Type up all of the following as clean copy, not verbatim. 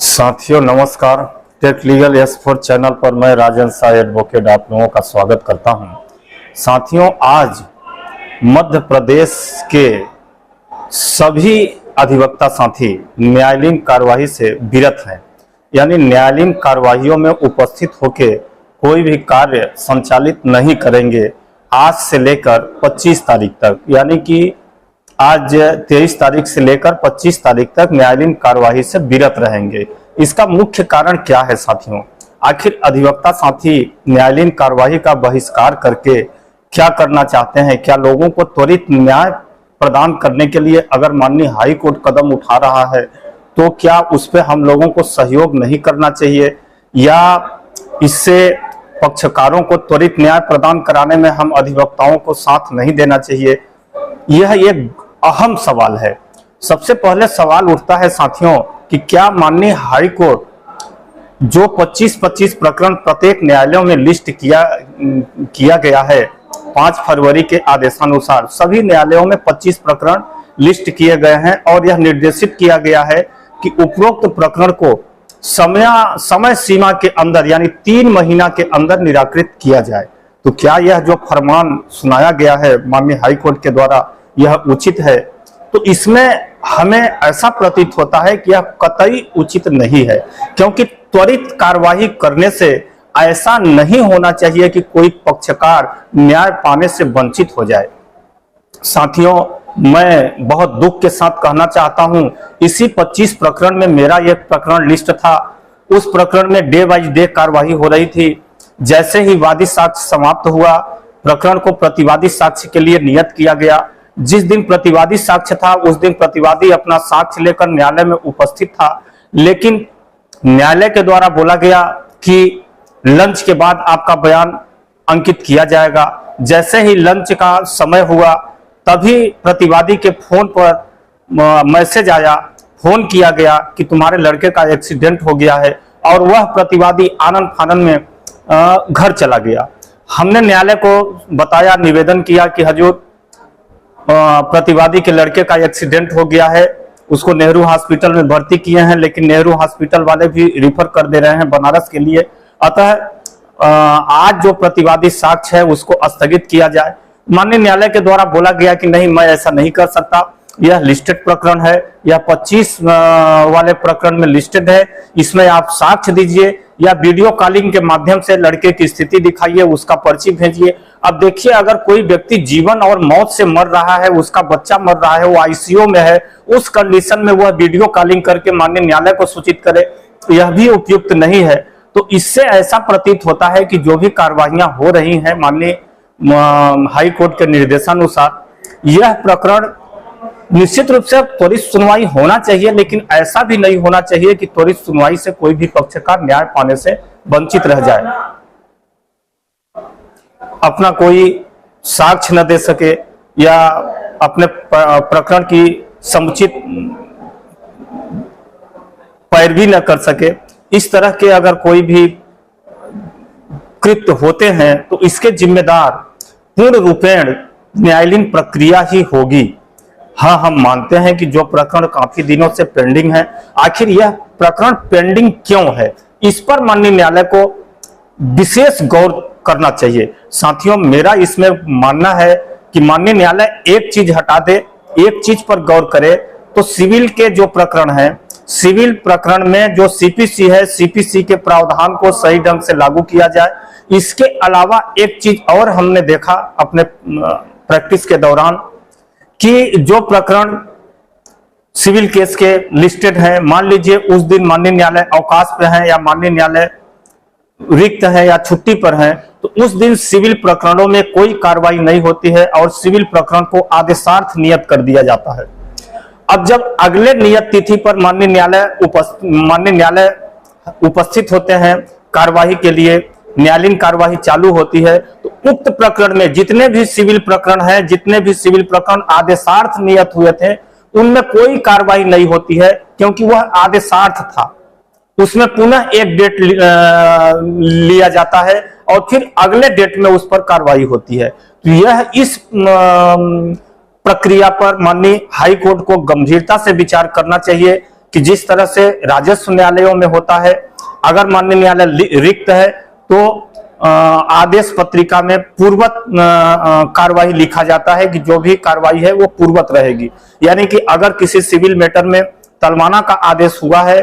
साथियों नमस्कार। Take legal S4 channel पर मैं राजन शाह एडवोकेट आप लोगों का स्वागत करता हूं। साथियों आज मध्य प्रदेश के सभी अधिवक्ता साथी न्यायालयीन कार्यवाही से विरत हैं, यानी न्यायालयीन कार्यवाहियों में उपस्थित होकर कोई भी कार्य संचालित नहीं करेंगे आज से लेकर 25 तारीख तक, यानी कि आज 23 तारीख से लेकर 25 तारीख तक न्यायालयीन कार्यवाही से विरत रहेंगे। इसका मुख्य कारण क्या है साथियों? आखिर अधिवक्ता साथी न्यायालयीन कार्यवाही का बहिष्कार करके क्या करना चाहते हैं? क्या लोगों को त्वरित न्याय प्रदान करने के लिए अगर माननीय हाई कोर्ट कदम उठा रहा है तो क्या उस पर हम लोगों को सहयोग नहीं करना चाहिए, या इससे पक्षकारों को त्वरित न्याय प्रदान कराने में हम अधिवक्ताओं को साथ नहीं देना चाहिए? यह एक अहम सवाल है। सबसे पहले सवाल उठता है साथियों कि क्या माननीय हाई कोर्ट जो 25-25 प्रकरण प्रत्येक न्यायालयों में लिस्ट किया गया है 5 फरवरी के आदेशानुसार, सभी न्यायालयों में 25 प्रकरण लिस्ट किए गए हैं और यह निर्देशित किया गया है कि उपरोक्त प्रकरण को समय सीमा के अंदर यानी 3 महीना के अंदर निराकृत किया जाए। तो क्या यह जो फरमान सुनाया गया है माननीय हाई कोर्ट के द्वारा यह उचित है? तो इसमें हमें ऐसा प्रतीत होता है कि यह कतई उचित नहीं है, क्योंकि त्वरित कार्यवाही करने से ऐसा नहीं होना चाहिए कि कोई पक्षकार न्याय पाने से वंचित हो जाए। साथियों मैं बहुत दुख के साथ कहना चाहता हूं, इसी 25 प्रकरण में मेरा एक प्रकरण लिस्ट था। उस प्रकरण में डे बाई डे कार्यवाही हो रही थी। जैसे ही वादी साक्ष्य समाप्त हुआ, प्रकरण को प्रतिवादी साक्ष्य के लिए नियत किया गया। जिस दिन प्रतिवादी साक्ष्य था उस दिन प्रतिवादी अपना साक्ष्य लेकर न्यायालय में उपस्थित था, लेकिन न्यायालय के द्वारा बोला गया कि लंच के बाद आपका बयान अंकित किया जाएगा। जैसे ही लंच का समय हुआ तभी प्रतिवादी के फोन पर मैसेज आया, फोन किया गया कि तुम्हारे लड़के का एक्सीडेंट हो गया है, और वह प्रतिवादी आनन फानन में घर चला गया। हमने न्यायालय को बताया, निवेदन किया कि हजूर प्रतिवादी के लड़के का एक्सीडेंट हो गया है, उसको नेहरू हॉस्पिटल में भर्ती किए हैं, लेकिन नेहरू हॉस्पिटल वाले भी रिफर कर दे रहे हैं बनारस के लिए। अतः आज जो प्रतिवादी साक्ष्य है उसको स्थगित किया जाए। माननीय न्यायालय के द्वारा बोला गया कि नहीं, मैं ऐसा नहीं कर सकता, यह लिस्टेड प्रकरण है, यह 25 वाले प्रकरण में लिस्टेड है, इसमें आप साक्ष्य दीजिए या वीडियो कॉलिंग के माध्यम से लड़के की स्थिति दिखाइए, उसका पर्ची भेजिए। अब देखिए, अगर कोई व्यक्ति जीवन और मौत से मर रहा है, उसका बच्चा मर रहा है, वो आईसीयू में है, उस कंडीशन में वह वीडियो कॉलिंग करके माननीय न्यायालय को सूचित करे, यह भी उपयुक्त नहीं है। तो इससे ऐसा प्रतीत होता है कि जो भी कार्यवाहियां हो रही हैं माननीय हाई कोर्ट के निर्देशानुसार, यह प्रकरण निश्चित रूप से त्वरित सुनवाई होना चाहिए, लेकिन ऐसा भी नहीं होना चाहिए कि त्वरित सुनवाई से कोई भी पक्षकार न्याय पाने से वंचित रह जाए, अपना कोई साक्ष्य न दे सके या अपने प्रकरण की समुचित पैरवी न कर सके। इस तरह के अगर कोई भी कृत्य होते हैं तो इसके जिम्मेदार पूर्ण रूपेण न्यायालयीन प्रक्रिया ही होगी। हाँ, हम मानते हैं कि जो प्रकरण काफी दिनों से पेंडिंग है, आखिर यह प्रकरण पेंडिंग क्यों है, इस पर माननीय न्यायालय को विशेष गौर करना चाहिए। साथियों मेरा इसमें मानना है कि माननीय न्यायालय एक चीज हटा दे, एक चीज पर गौर करे, तो सिविल के जो प्रकरण है, सिविल प्रकरण में जो सीपीसी है, सीपीसी के प्रावधान को सही ढंग से लागू किया जाए। इसके अलावा एक चीज और हमने देखा अपने प्रैक्टिस के दौरान कि जो प्रकरण सिविल केस के लिस्टेड हैं, मान लीजिए उस दिन माननीय न्यायालय अवकाश पे है या माननीय न्यायालय रिक्त है या छुट्टी पर है, तो उस दिन सिविल प्रकरणों में कोई कार्रवाई नहीं होती है और सिविल प्रकरण को आदेशार्थ नियत कर दिया जाता है। अब जब अगले नियत तिथि पर माननीय न्यायालय उपस्थित होते हैं कार्यवाही के लिए, न्यायालयीन कार्यवाही चालू होती है, तो उक्त प्रकरण में जितने भी सिविल प्रकरण हैं, जितने भी सिविल प्रकरण आदेशार्थ नियत हुए थे, उनमें कोई कार्रवाई नहीं होती है, क्योंकि वह आदेशार्थ था। उसमें पुनः एक डेट लिया जाता है और फिर अगले डेट में उस पर कार्रवाई होती है। तो यह इस प्रक्रिया पर माननीय हाई कोर्ट को गंभीरता से विचार करना चाहिए कि जिस तरह से राजस्व न्यायालयों में होता है, अगर माननीय न्यायालय रिक्त है तो आदेश पत्रिका में पूर्वत कार्रवाई लिखा जाता है कि जो भी कार्रवाई है वो पूर्वत रहेगी। यानी कि अगर किसी सिविल मैटर में तलवाना का आदेश हुआ है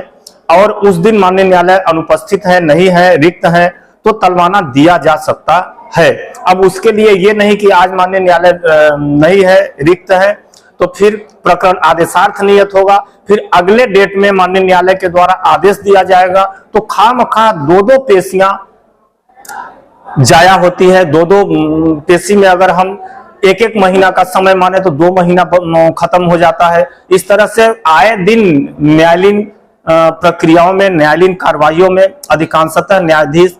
और उस दिन माननीय न्यायालय अनुपस्थित है, नहीं है, रिक्त है, तो तलवाना दिया जा सकता है। अब उसके लिए ये नहीं कि आज माननीय न्यायालय नहीं है, रिक्त है, तो फिर प्रकरण आदेशार्थ नियत होगा, फिर अगले डेट में माननीय न्यायालय के द्वारा आदेश दिया जाएगा, तो खामखा दो पेशियां जाया होती है। दो पेशी में अगर हम एक महीना का समय माने तो 2 महीना खत्म हो जाता है। इस तरह से आए दिन न्यायालयीन प्रक्रियाओं में, न्यायालयीन कार्रवाइयों में अधिकांशतः न्यायाधीश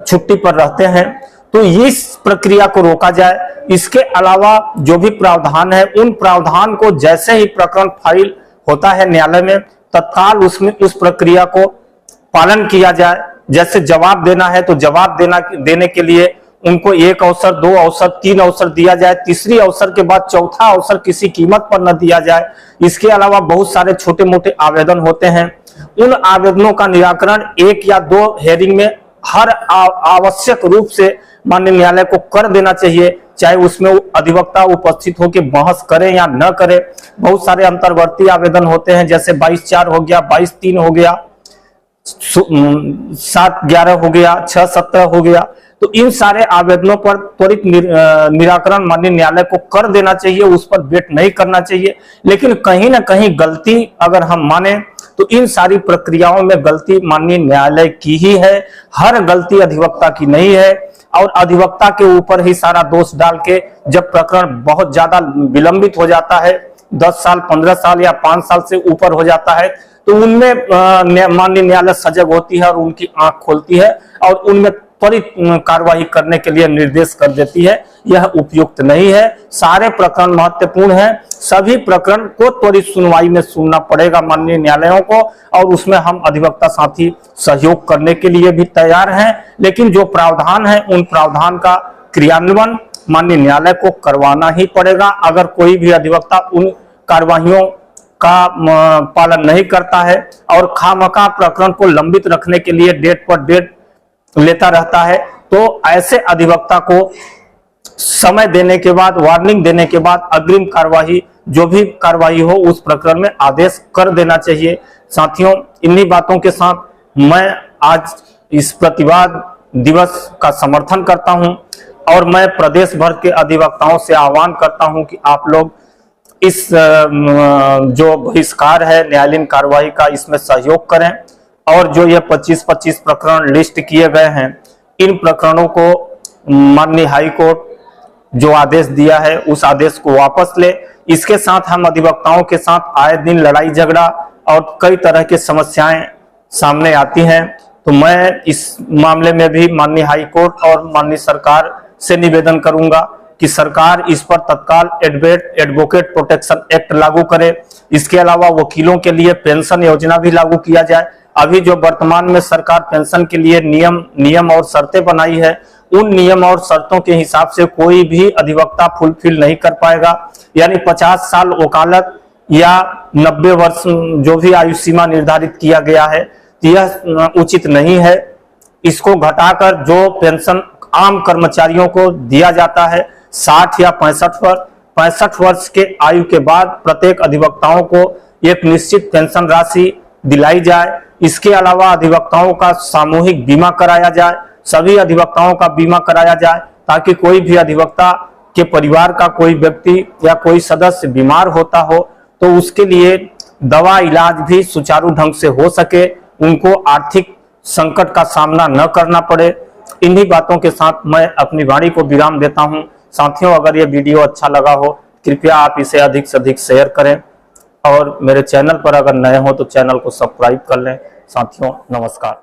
छुट्टी पर रहते हैं, तो इस प्रक्रिया को रोका जाए। इसके अलावा जो भी प्रावधान है, उन प्रावधान को जैसे ही प्रकरण फाइल होता है न्यायालय में, तत्काल उसमें उस प्रक्रिया को पालन किया जाए। जैसे जवाब देना है तो जवाब देने के लिए उनको 1 अवसर, 2 अवसर, 3 अवसर दिया जाए। तीसरी अवसर के बाद चौथा अवसर किसी कीमत पर न दिया जाए। इसके अलावा बहुत सारे छोटे मोटे आवेदन होते हैं, उन आवेदनों का निराकरण 1 या 2 हेयरिंग में हर आवश्यक रूप से माननीय न्यायालय को कर देना चाहिए, चाहे उसमें अधिवक्ता उपस्थित होकर बहस करे या न करे। बहुत सारे अंतर्वर्ती आवेदन होते हैं, जैसे 22/4 हो गया, 22/3 हो गया, 7/11 हो गया, 6/17 हो गया। तो इन सारे आवेदनों पर त्वरित निराकरण माननीय न्यायालय को कर देना चाहिए, उस पर वेट नहीं करना चाहिए। लेकिन कहीं ना कहीं गलती अगर हम माने तो इन सारी प्रक्रियाओं में गलती माननीय न्यायालय की ही है, हर गलती अधिवक्ता की नहीं है। और अधिवक्ता के ऊपर ही सारा दोष डाल के जब प्रकरण बहुत ज्यादा विलंबित हो जाता है, 10 साल, 15 साल या 5 साल से ऊपर हो जाता है, तो उनमें माननीय न्यायालय सजग होती है और उनकी आंख खोलती है और उनमें त्वरित कार्रवाई करने के लिए निर्देश कर देती है। यह उपयुक्त नहीं है। सारे प्रकरण महत्वपूर्ण हैं, सभी प्रकरण को त्वरित सुनवाई में सुनना पड़ेगा माननीय न्यायालयों को, और उसमें हम अधिवक्ता साथी सहयोग करने के लिए भी तैयार हैं। लेकिन जो प्रावधान है, उन प्रावधान का क्रियान्वयन माननीय न्यायालय को करवाना ही पड़ेगा। अगर कोई भी अधिवक्ता उन कार्यवाहियों का पालन नहीं करता है और खामखा प्रकरण को लंबित रखने के लिए डेट पर डेट लेता रहता है, तो ऐसे अधिवक्ता को समय देने के बाद, वार्निंग देने के बाद अग्रिम कार्यवाही, जो भी कार्यवाही हो, उस प्रकरण में आदेश कर देना चाहिए। साथियों, इन्हीं बातों के साथ मैं आज इस प्रतिवाद दिवस का समर्थन करता हूं और मैं प्रदेश भर के अधिवक्ताओं से आह्वान करता हूं कि आप लोग इस जो बहिष्कार है न्यायालयीन कार्रवाई का, इसमें सहयोग करें और जो ये 25-25 प्रकरण लिस्ट किए गए हैं, इन प्रकरणों को माननीय हाई कोर्ट जो आदेश दिया है उस आदेश को वापस ले। इसके साथ हम अधिवक्ताओं के साथ आए दिन लड़ाई झगड़ा और कई तरह की समस्याएं सामने आती हैं, तो मैं इस मामले में भी माननीय हाई कोर्ट और माननीय सरकार से निवेदन करूंगा कि सरकार इस पर तत्काल एडवोकेट प्रोटेक्शन एक्ट लागू करे। इसके अलावा वकीलों के लिए पेंशन योजना भी लागू किया जाए। अभी जो वर्तमान में सरकार पेंशन के लिए नियम और शर्तें बनाई है, उन नियम और शर्तों के हिसाब से कोई भी अधिवक्ता फुलफिल नहीं कर पाएगा। यानी 50 साल वकालत या 90 वर्ष जो भी आयु सीमा निर्धारित किया गया है, यह उचित नहीं है। इसको घटाकर जो पेंशन आम कर्मचारियों को दिया जाता है 60 या 65 वर्ष के आयु के बाद प्रत्येक अधिवक्ताओं को एक निश्चित पेंशन राशि दिलाई जाए। इसके अलावा अधिवक्ताओं का सामूहिक बीमा कराया जाए, सभी अधिवक्ताओं का बीमा कराया जाए, ताकि कोई भी अधिवक्ता के परिवार का कोई व्यक्ति या कोई सदस्य बीमार होता हो तो उसके लिए दवा इलाज भी सुचारू ढंग से हो सके, उनको आर्थिक संकट का सामना न करना पड़े। इन्हीं बातों के साथ मैं अपनी वाणी को विराम देता हूं। साथियों, अगर ये वीडियो अच्छा लगा हो, कृपया आप इसे अधिक से अधिक शेयर करें और मेरे चैनल पर अगर नए हो तो चैनल को सब्सक्राइब कर लें। साथियों, नमस्कार।